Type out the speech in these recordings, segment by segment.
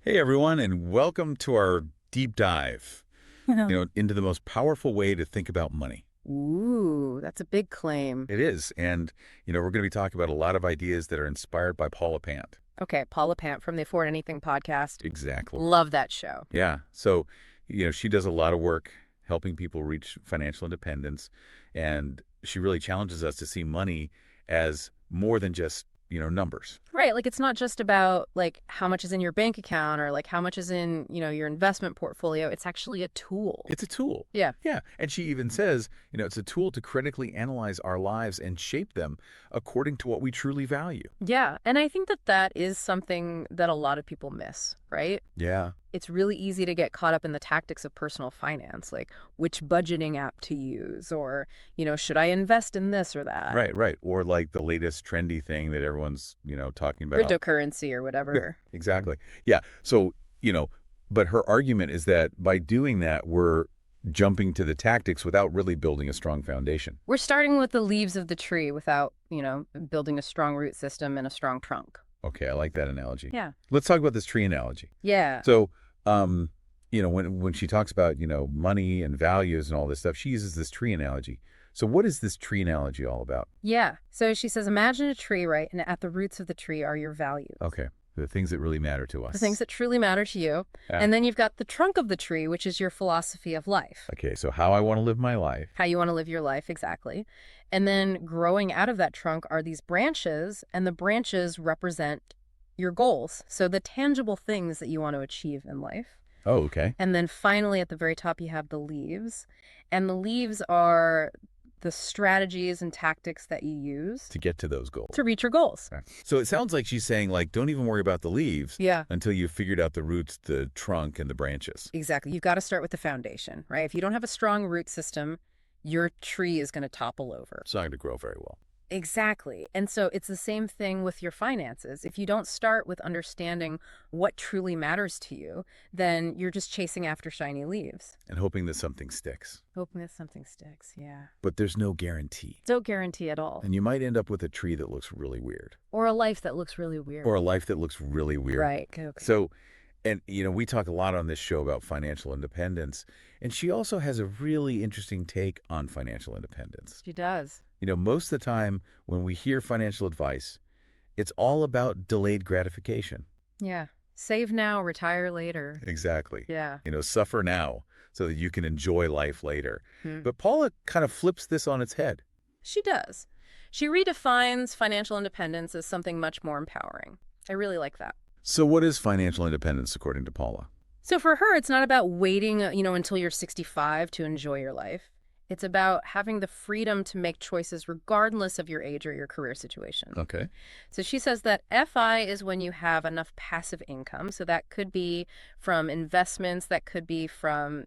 Hey everyone, and welcome to our deep dive, Yeah. into the most powerful way to think about money. Ooh, that's a big claim. It is, and we're going to be talking about a lot of ideas that are inspired by Paula Pant. Okay, Paula Pant from the Afford Anything podcast. Exactly. Love that show. Yeah. So, she does a lot of work helping people reach financial independence, and she really challenges us to see money as more than just, numbers. Right, like it's not just about like how much is in your bank account or like how much is in, your investment portfolio. It's actually a tool. It's a tool. Yeah. Yeah. And she even says, it's a tool to critically analyze our lives and shape them according to what we truly value. Yeah, and I think that that is something that a lot of people miss, right? Yeah. It's really easy to get caught up in the tactics of personal finance, like which budgeting app to use or, should I invest in this or that? Right, right. Or like the latest trendy thing that everyone's, talking about. Cryptocurrency or Yeah, whatever. exactly. Yeah. So, but her argument is that by doing that, we're jumping to the tactics without really building a strong foundation. We're starting with the leaves of the tree without, building a strong root system and a strong trunk. Okay, I like that analogy. Yeah. Let's talk about this tree analogy. Yeah. So, when she talks about, money and values and all this stuff, she uses this tree analogy. So what is this tree analogy all about? Yeah. So she says, imagine a tree, right? And at the roots of the tree are your values. Okay. The things that really matter to us. The things that truly matter to you. Yeah. And then you've got the trunk of the tree, which is your philosophy of life. Okay, so how I want to live my life. How you want to live your life, exactly. And then growing out of that trunk are these branches, and the branches represent your goals. So the tangible things that you want to achieve in life. Oh, okay. And then finally, at the very top, you have the leaves. And the leaves are the strategies and tactics that you use To get to those goals. to reach your goals. Okay. So it sounds like she's saying, like, don't even worry about the leaves Yeah, until you've figured out the roots, the trunk, and the branches. exactly. You've got to start with the foundation, right? If you don't have a strong root system, your tree is going to topple over. It's not going to grow very well. Exactly. And so it's the same thing with your finances. If you don't start with understanding what truly matters to you, then you're just chasing after shiny leaves. And hoping that something sticks. Hoping that something sticks, yeah. But there's no guarantee. No guarantee at all. And you might end up with a tree that looks really weird. Or a life that looks really weird. Or a life that looks really weird. Right. Okay. So, and, we talk a lot on this show about financial independence. And she also has a really interesting take on financial independence. She does. Most of the time when we hear financial advice, it's all about delayed gratification. Yeah. Save now, retire later. Exactly. Yeah. Suffer now so that you can enjoy life later. Hmm. But Paula kind of flips this on its head. She does. She redefines financial independence as something much more empowering. I really like that. So what is financial independence according to Paula? So for her, it's not about waiting, until you're 65 to enjoy your life. It's about having the freedom to make choices regardless of your age or your career situation. Okay. So she says that FI is when you have enough passive income. So that could be from investments, that could be from,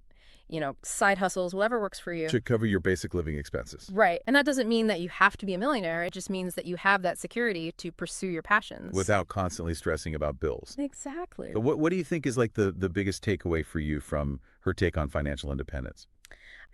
side hustles, whatever works for you. To cover your basic living expenses. Right. And that doesn't mean that you have to be a millionaire. It just means that you have that security to pursue your passions. Without constantly stressing about bills. Exactly. But what do you think is like the biggest takeaway for you from her take on financial independence?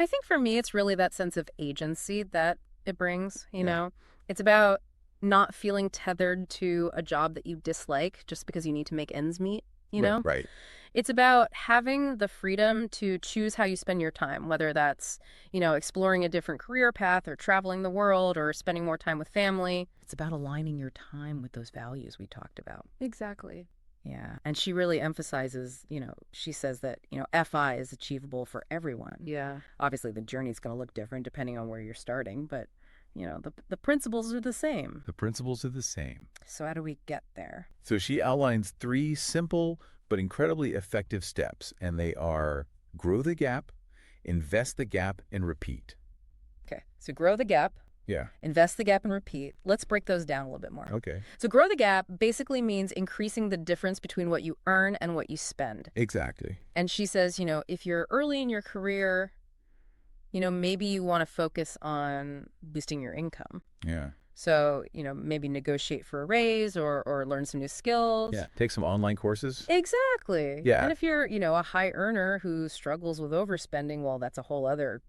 I think for me, it's really that sense of agency that it brings, Yeah. It's about not feeling tethered to a job that you dislike just because you need to make ends meet, Right. It's about having the freedom to choose how you spend your time, whether that's, exploring a different career path or traveling the world or spending more time with family. It's about aligning your time with those values we talked about. Exactly. Yeah. And she really emphasizes, she says that, FI is achievable for everyone. Yeah. Obviously, the journey's going to look different depending on where you're starting, but, the principles are the same. The principles are the same. So how do we get there? So she outlines 3 simple but incredibly effective steps, and they are grow the gap, invest the gap, and repeat. Okay. So grow the gap, Yeah. invest the gap, and repeat. Let's break those down a little bit more. Okay. So grow the gap basically means increasing the difference between what you earn and what you spend. Exactly. And she says, if you're early in your career, maybe you want to focus on boosting your income. Yeah. So, maybe negotiate for a raise or learn some new skills. Yeah. Take some online courses. Exactly. Yeah. And if you're, a high earner who struggles with overspending, well, that's a whole other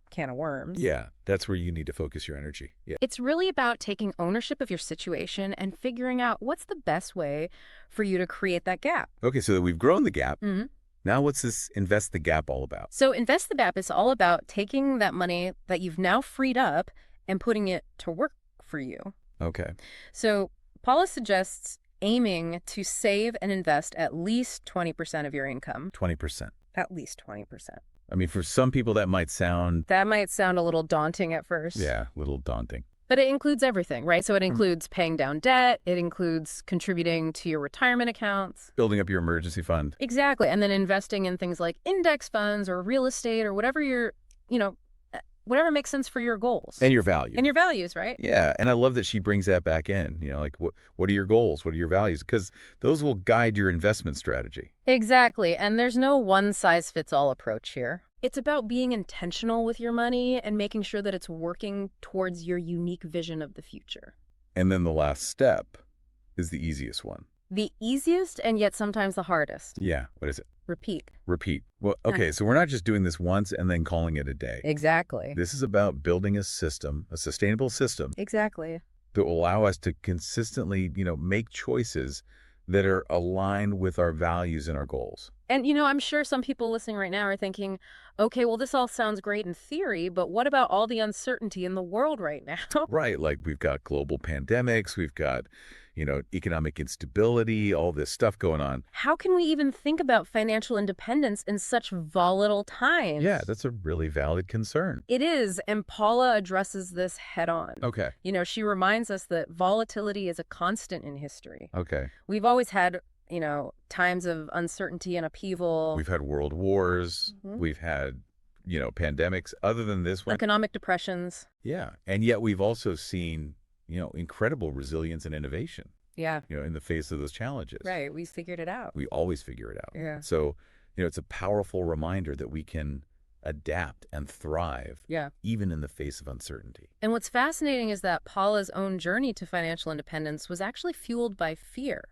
can of worms. Yeah, that's where you need to focus your energy. Yeah. It's really about taking ownership of your situation and figuring out what's the best way for you to create that gap. Okay, so that we've grown the gap. hmm Now what's this invest the gap all about? So Invest the Gap is all about taking that money that you've now freed up and putting it to work for you. Okay. So Paula suggests aiming to save and invest at least 20% of your income. 20%. At least 20%. I mean, for some people that might sound, That might sound a little daunting at first. yeah, a little daunting. But it includes everything, right? So it includes paying down debt. It includes contributing to your retirement accounts. Building up your emergency fund. Exactly. And then investing in things like index funds or real estate or whatever whatever makes sense for your goals. And your values. And your values, right? Yeah, and I love that she brings that back in. Like what are your goals? What are your values? Because those will guide your investment strategy. Exactly. And there's no one-size-fits-all approach here. It's about being intentional with your money and making sure that it's working towards your unique vision of the future. And then the last step is the easiest one. The easiest and yet sometimes the hardest. Yeah, what is it? Repeat. Repeat. Well, okay, so we're not just doing this once and then calling it a day. Exactly. This is about building a system, a sustainable system Exactly. that will allow us to consistently, make choices that are aligned with our values and our goals. And, I'm sure some people listening right now are thinking, okay, well, this all sounds great in theory, but what about all the uncertainty in the world right now? Right, like we've got global pandemics, we've got, economic instability, all this stuff going on. How can we even think about financial independence in such volatile times? Yeah, that's a really valid concern. It is, and Paula addresses this head on. Okay. She reminds us that volatility is a constant in history. Okay. We've always had, times of uncertainty and upheaval. We've had world wars. Mhm. We've had, pandemics. Other than this one. Economic depressions. Yeah. And yet we've also seen, incredible resilience and innovation, Yeah. in the face of those challenges. Right. We figured it out. We always figure it out. Yeah. So, it's a powerful reminder that we can adapt and thrive Yeah. even in the face of uncertainty. And what's fascinating is that Paula's own journey to financial independence was actually fueled by fear.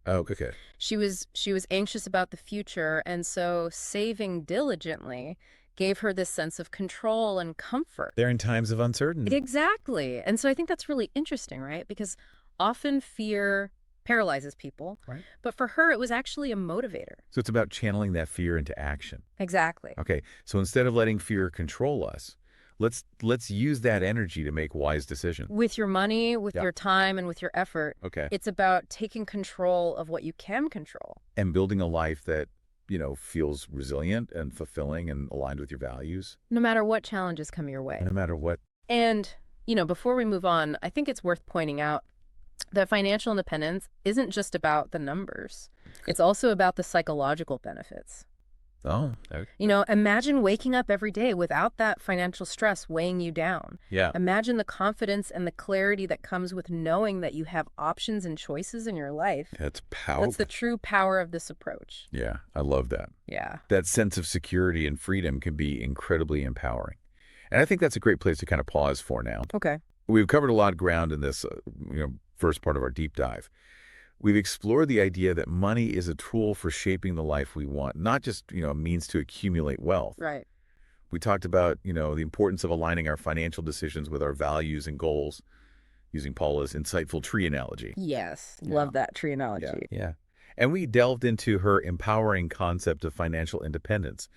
Oh, okay. She was anxious about the future, and so saving diligently gave her this sense of control and comfort. They're in times of uncertainty. Exactly. And so I think that's really interesting, right? Because often fear paralyzes people, Right. but for her, it was actually a motivator. So it's about channeling that fear into action. Exactly. Okay. So instead of letting fear control us, let's use that energy to make wise decisions. With your money, with Yeah. your time, and with your effort, Okay. it's about taking control of what you can control. And building a life that, feels resilient and fulfilling and aligned with your values, No matter what challenges come your way. no matter what. And, before we move on, I think it's worth pointing out that financial independence isn't just about the numbers. It's also about the psychological benefits. Oh, okay. Imagine waking up every day without that financial stress weighing you down. Yeah. Imagine the confidence and the clarity that comes with knowing that you have options and choices in your life. That's powerful. That's the true power of this approach. Yeah, I love that. Yeah. That sense of security and freedom can be incredibly empowering. And I think that's a great place to kind of pause for now. Okay. We've covered a lot of ground in this, first part of our deep dive. We've explored the idea that money is a tool for shaping the life we want, not just, a means to accumulate wealth. Right. We talked about, the importance of aligning our financial decisions with our values and goals, using Paula's insightful tree analogy. Yes. Yeah. Love that tree analogy. Yeah. And we delved into her empowering concept of financial independence,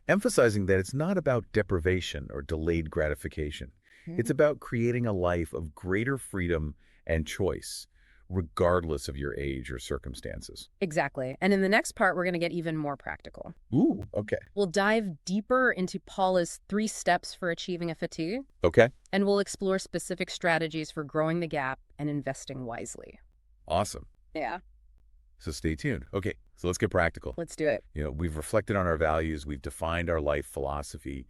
emphasizing that it's not about deprivation or delayed gratification. It's about creating a life of greater freedom and choice, regardless of your age or circumstances. Exactly. And in the next part, we're going to get even more practical. Ooh, okay. We'll dive deeper into Paula's 3 steps for achieving a fatigue, Okay. and we'll explore specific strategies for growing the gap and investing wisely. Awesome. Yeah. So stay tuned. Okay, so let's get practical. Let's do it. We've reflected on our values. We've defined our life philosophy.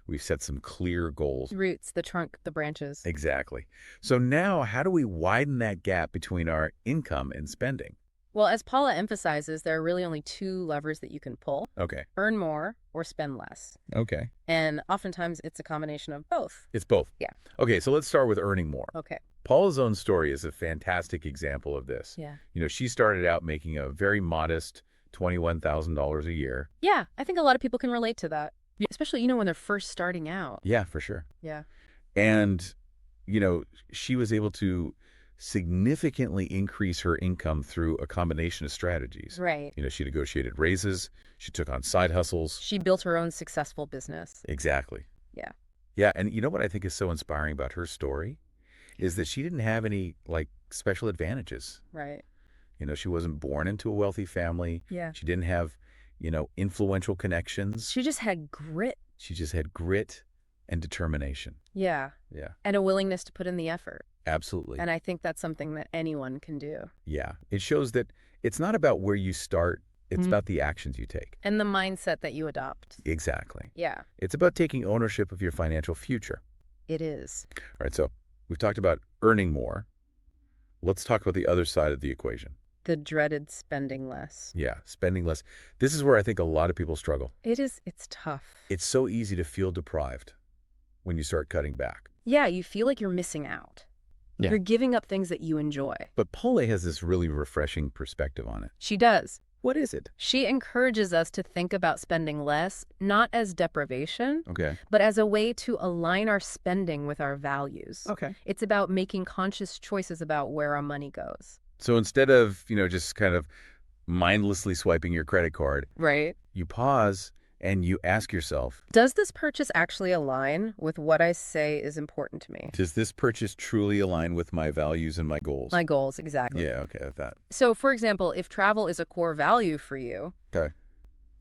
We've set some clear goals. Roots, the trunk, the branches. Exactly. So now, how do we widen that gap between our income and spending? Well, as Paula emphasizes, there are really only 2 levers that you can pull: Okay. earn more or spend less. Okay. And oftentimes it's a combination of both. It's both. Yeah. Okay, so let's start with earning more. Okay. Paula's own story is a fantastic example of this. Yeah. She started out making a very modest $21,000 a year. Yeah, I think a lot of people can relate to that. Especially, when they're first starting out. Yeah, for sure. Yeah. And, she was able to significantly increase her income through a combination of strategies. Right. She negotiated raises, she took on side hustles. She built her own successful business. Exactly. Yeah. Yeah, and you know what I think is so inspiring about her story is that she didn't have any, special advantages. Right. She wasn't born into a wealthy family. Yeah. She didn't have, influential connections. She just had grit. She just had grit and determination. Yeah. Yeah, And a willingness to put in the effort. absolutely. And I think that's something that anyone can do. Yeah, it shows that it's not about where you start, it's about the actions you take. And the mindset that you adopt. Exactly. Yeah, It's about taking ownership of your financial future. it is. All right, so we've talked about earning more. Let's talk about the other side of the equation. The dreaded spending less. Yeah, spending less. This is where I think a lot of people struggle. It's tough. It's so easy to feel deprived when you start cutting back. Yeah, you feel like you're missing out. Yeah. You're giving up things that you enjoy. But Paula has this really refreshing perspective on it. She does. What is it? She encourages us to think about spending less, not as deprivation, Okay. but as a way to align our spending with our values. Okay. It's about making conscious choices about where our money goes. So instead of, just kind of mindlessly swiping your credit card, Right. you pause and you ask yourself, Does this purchase actually align with what I say is important to me? does this purchase truly align with my values and my goals? My goals, exactly. Yeah, okay, with that. So, for example, if travel is a core value for you, Okay.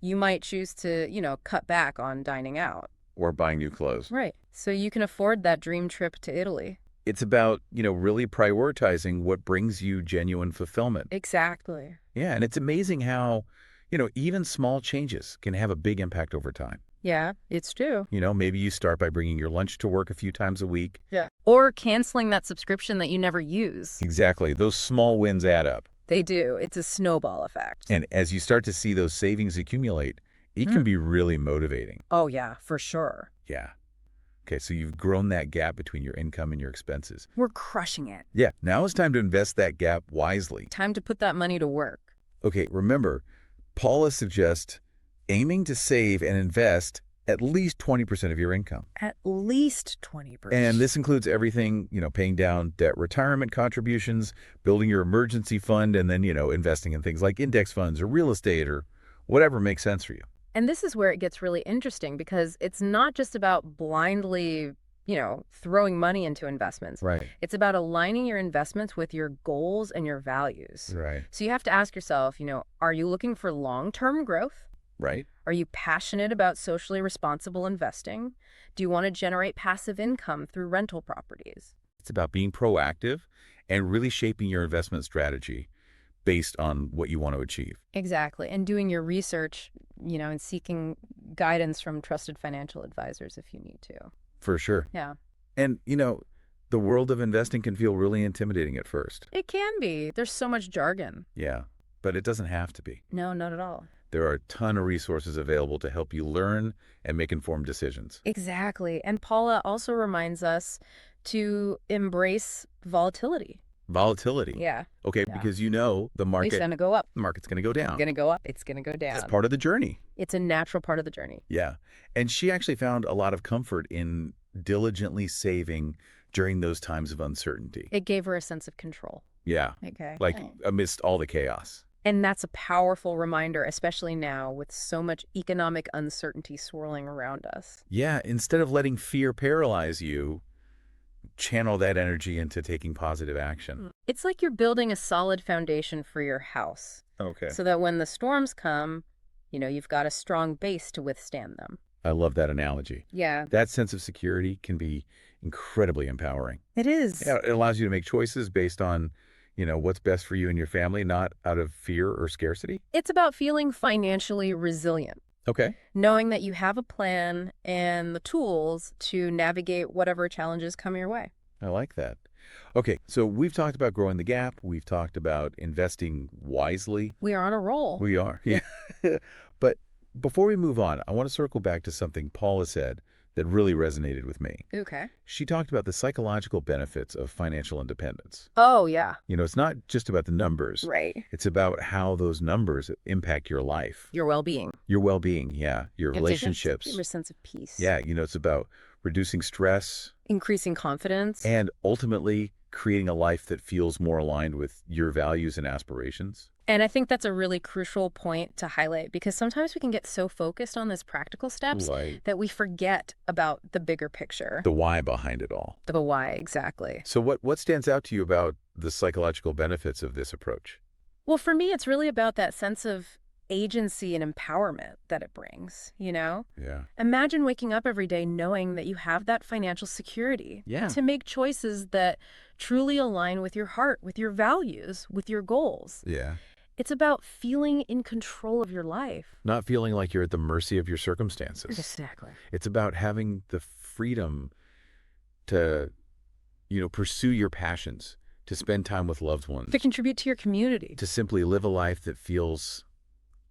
you might choose to, cut back on dining out. Or buying new clothes. Right. So you can afford that dream trip to Italy. It's about, really prioritizing what brings you genuine fulfillment. Exactly. Yeah, and it's amazing how, even small changes can have a big impact over time. Yeah, it's true. Maybe you start by bringing your lunch to work a few times a week. Yeah. Or canceling that subscription that you never use. Exactly. Those small wins add up. They do. It's a snowball effect. And as you start to see those savings accumulate, it can be really motivating. Oh, yeah, for sure. Yeah. Okay, so you've grown that gap between your income and your expenses. We're crushing it. Yeah, now it's time to invest that gap wisely. Time to put that money to work. Okay, remember, Paula suggests aiming to save and invest at least 20% of your income. At least 20%. And this includes everything, paying down debt retirement contributions, building your emergency fund, and then, investing in things like index funds or real estate or whatever makes sense for you. And this is where it gets really interesting because it's not just about blindly, throwing money into investments. Right. It's about aligning your investments with your goals and your values. Right. So you have to ask yourself, are you looking for long-term growth? Right. Are you passionate about socially responsible investing? Do you want to generate passive income through rental properties? It's about being proactive and really shaping your investment strategy based on what you want to achieve. Exactly. And doing your research, and seeking guidance from trusted financial advisors if you need to. For sure. Yeah. And, the world of investing can feel really intimidating at first. It can be. There's so much jargon. Yeah, but it doesn't have to be. No, not at all. There are a ton of resources available to help you learn and make informed decisions. Exactly. And Paula also reminds us to embrace volatility. Volatility. Yeah. Okay, Yeah. because the It's market, going to go up. the market's going to go down. It's going to go up. It's going to go down. It's part of the journey. It's a natural part of the journey. Yeah. And she actually found a lot of comfort in diligently saving during those times of uncertainty. It gave her a sense of control. Yeah. Okay. Like amidst all the chaos. And that's a powerful reminder, especially now with so much economic uncertainty swirling around us. Yeah. Instead of letting fear paralyze you, channel that energy into taking positive action. It's like you're building a solid foundation for your house Okay. so that when the storms come, you've got a strong base to withstand them. I love that analogy. Yeah, That sense of security can be incredibly empowering. it is. Yeah, it allows you to make choices based on, what's best for you and your family, not out of fear or scarcity. It's about feeling financially resilient, Okay. knowing that you have a plan and the tools to navigate whatever challenges come your way. I like that. Okay, so we've talked about growing the gap. We've talked about investing wisely. We are on a roll. We are. Yeah. But before we move on, I want to circle back to something Paula said that really resonated with me. Okay. She talked about the psychological benefits of financial independence. Oh, yeah. It's not just about the numbers. Right. It's about how those numbers impact your life. Your well-being. Your well-being, yeah. Your relationships. Your sense of peace. Yeah, it's about reducing stress. Increasing confidence. And ultimately creating a life that feels more aligned with your values and aspirations. And I think that's a really crucial point to highlight because sometimes we can get so focused on those practical steps that we forget about the bigger picture. The why behind it all. The why, exactly. So what stands out to you about the psychological benefits of this approach? Well, for me, it's really about that sense of agency and empowerment that it brings, Yeah. Imagine waking up every day knowing that you have that financial security to make choices that truly align with your heart, with your values, with your goals. Yeah. It's about feeling in control of your life. Not feeling like you're at the mercy of your circumstances. Exactly. It's about having the freedom to, pursue your passions, to spend time with loved ones. To contribute to your community. To simply live a life that feels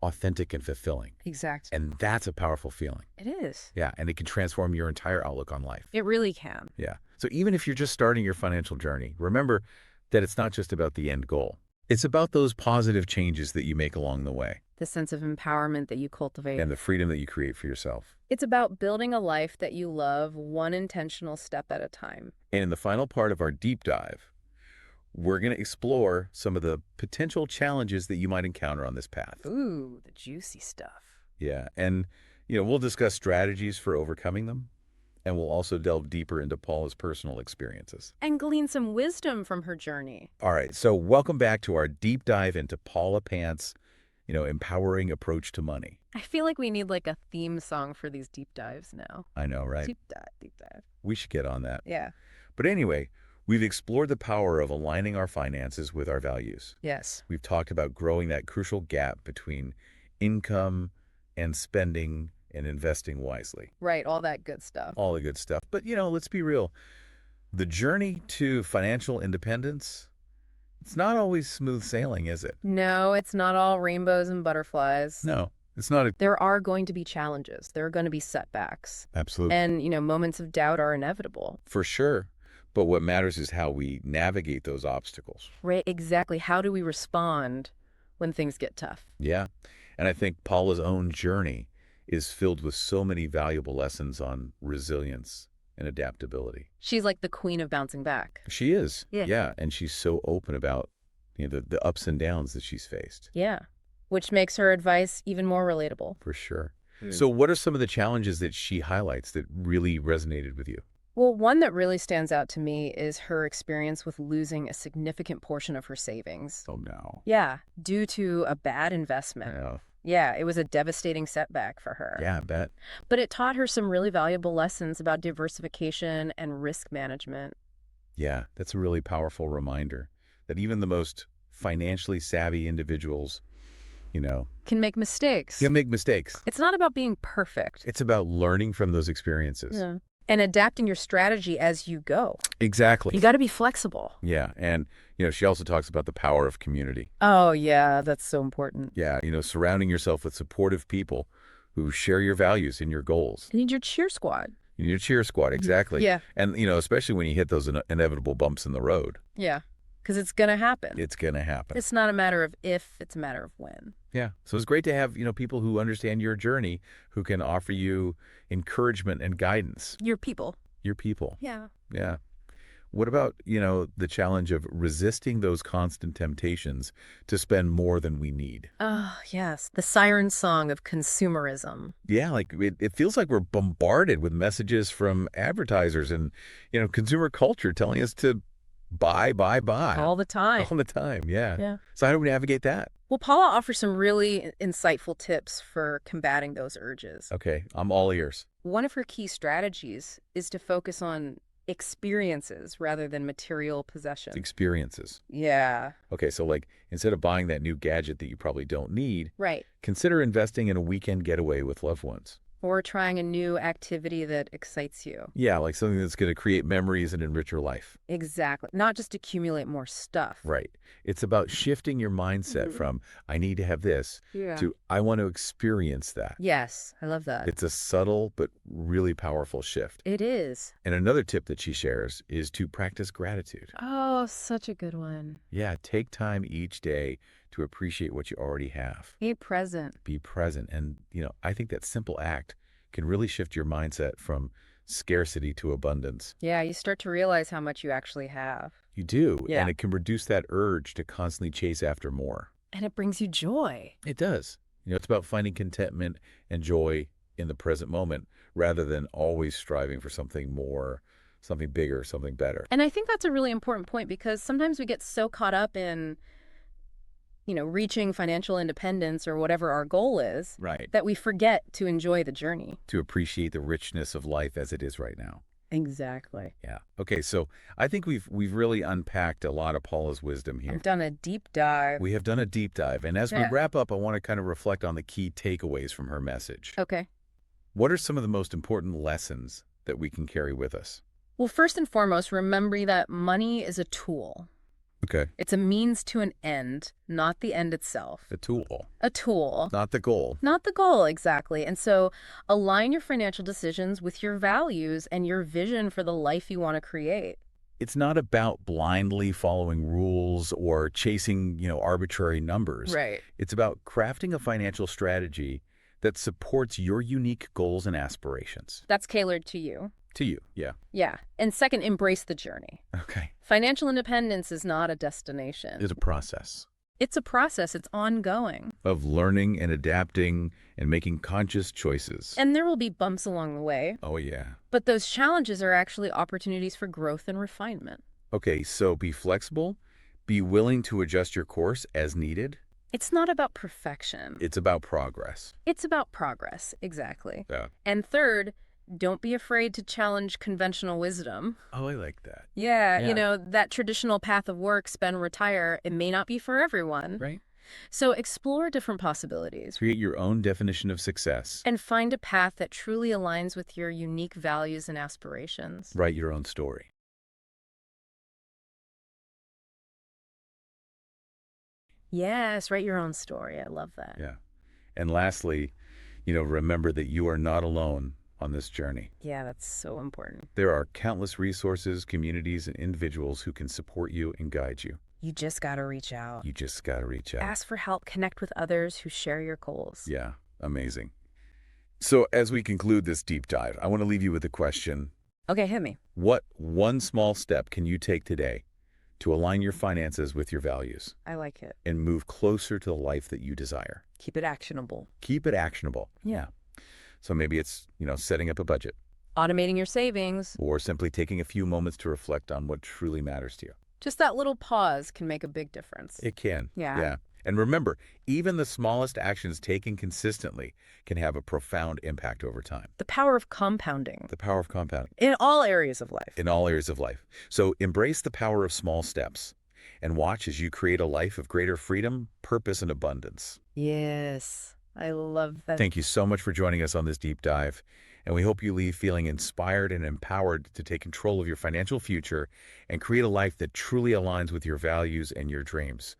authentic and fulfilling. Exactly. And that's a powerful feeling. It is. Yeah, and it can transform your entire outlook on life. It really can. Yeah. So even if you're just starting your financial journey, remember that it's not just about the end goal. It's about those positive changes that you make along the way. The sense of empowerment that you cultivate. And the freedom that you create for yourself. It's about building a life that you love one intentional step at a time. And in the final part of our deep dive, we're going to explore some of the potential challenges that you might encounter on this path. Ooh, the juicy stuff. Yeah. And, we'll discuss strategies for overcoming them. And we'll also delve deeper into Paula's personal experiences. And glean some wisdom from her journey. All right. So welcome back to our deep dive into Paula Pant's, empowering approach to money. I feel like we need like a theme song for these deep dives now. I know, right? Deep dive, deep dive. We should get on that. Yeah. But anyway, we've explored the power of aligning our finances with our values. Yes. We've talked about growing that crucial gap between income and spending and investing wisely. Right, all that good stuff. All the good stuff. But, let's be real. The journey to financial independence, it's not always smooth sailing, is it? No, it's not all rainbows and butterflies. No, it's not. There are going to be challenges. There are going to be setbacks. Absolutely. And, moments of doubt are inevitable. For sure. But what matters is how we navigate those obstacles. Right, exactly. How do we respond when things get tough? Yeah. And I think Paula's own journey is filled with so many valuable lessons on resilience and adaptability. She's like the queen of bouncing back. She is. Yeah. Yeah. And she's so open about the ups and downs that she's faced. Yeah. Which makes her advice even more relatable. For sure. So what are some of the challenges that she highlights that really resonated with you? Well, one that really stands out to me is her experience with losing a significant portion of her savings. Oh, no. Yeah, due to a bad investment. Yeah. Yeah, it was a devastating setback for her. Yeah, I bet. But it taught her some really valuable lessons about diversification and risk management. Yeah, that's a really powerful reminder that even the most financially savvy individuals, Can make mistakes. can make mistakes. It's not about being perfect. It's about learning from those experiences. Yeah. And adapting your strategy as you go. Exactly. You got to be flexible. Yeah, and, she also talks about the power of community. Oh, yeah, that's so important. Yeah, surrounding yourself with supportive people who share your values and your goals. You need your cheer squad. You need a cheer squad, exactly. Yeah. And, especially when you hit those inevitable bumps in the road. Yeah, because it's going to happen. It's going to happen. It's not a matter of if, it's a matter of when. Yeah. So it's great to have, people who understand your journey, who can offer you encouragement and guidance. Your people. Your people. Yeah. Yeah. What about, the challenge of resisting those constant temptations to spend more than we need? Oh, yes. The siren song of consumerism. Yeah, like it feels like we're bombarded with messages from advertisers and, consumer culture telling us to buy. All the time. All the time, yeah. Yeah. So how do we navigate that? Well, Paula offers some really insightful tips for combating those urges. Okay, I'm all ears. One of her key strategies is to focus on experiences rather than material possessions. Experiences. Yeah. Okay, so like instead of buying that new gadget that you probably don't need, Right. consider investing in a weekend getaway with loved ones. Or trying a new activity that excites you. Yeah, like something that's going to create memories and enrich your life. Exactly. Not just accumulate more stuff. Right. It's about shifting your mindset from, I need to have this, Yeah. to, I want to experience that. Yes, I love that. It's a subtle but really powerful shift. It is. And another tip that she shares is to practice gratitude. Oh, such a good one. Yeah, take time each day to appreciate what you already have. Be present. Be present. And, I think that simple act can really shift your mindset from scarcity to abundance. Yeah, you start to realize how much you actually have. You do. Yeah. And it can reduce that urge to constantly chase after more. And it brings you joy. It does. It's about finding contentment and joy in the present moment rather than always striving for something more, something bigger, something better. And I think that's a really important point because sometimes we get so caught up in, reaching financial independence or whatever our goal is, Right. that we forget to enjoy the journey. To appreciate the richness of life as it is right now. Exactly. Yeah. Okay, so I think we've really unpacked a lot of Paula's wisdom here. I've done a deep dive. We have done a deep dive. And as we Yeah. wrap up, I want to kind of reflect on the key takeaways from her message. Okay. What are some of the most important lessons that we can carry with us? Well, first and foremost, remember that money is a tool. Okay. It's a means to an end, not the end itself. A tool, A tool. not the goal. Not the goal, exactly. And so align your financial decisions with your values and your vision for the life you want to create. It's not about blindly following rules or chasing, arbitrary numbers. Right. It's about crafting a financial strategy that supports your unique goals and aspirations. That's tailored to you. To you, yeah. Yeah. And second, embrace the journey. Okay. Financial independence is not a destination. It's a process It's a process. It's ongoing. of learning and adapting and making conscious choices. And there will be bumps along the way, Oh, yeah. but those challenges are actually opportunities for growth and refinement. Okay, so be flexible, be willing to adjust your course as needed. It's not about perfection. It's about progress. It's about progress, exactly. Yeah. And third, don't be afraid to challenge conventional wisdom. Oh, I like that. Yeah, Yeah. that traditional path of work, spend, retire, it may not be for everyone. Right? So explore different possibilities Create your own definition of success. and find a path that truly aligns with your unique values and aspirations. Write your own story. Yes, write your own story. I love that. Yeah. And lastly, remember that you are not alone on this journey. Yeah, that's so important. There are countless resources, communities, and individuals who can support you and guide you. You just got to reach out. You just got to reach out. Ask for help, connect with others who share your goals. Yeah, amazing. So as we conclude this deep dive, I want to leave you with a question. Okay, hit me. What one small step can you take today to align your finances with your values I like it. and move closer to the life that you desire? Keep it actionable. Keep it actionable. Yeah. So maybe it's, setting up a budget Automating your savings. or simply taking a few moments to reflect on what truly matters to you. Just that little pause can make a big difference. It can. Yeah. Yeah. And remember, even the smallest actions taken consistently can have a profound impact over time. The power of compounding The power of compounding in all areas of life. in all areas of life. So embrace the power of small steps and watch as you create a life of greater freedom, purpose, and abundance. Yes, I love that. Thank you so much for joining us on this deep dive. And we hope you leave feeling inspired and empowered to take control of your financial future and create a life that truly aligns with your values and your dreams.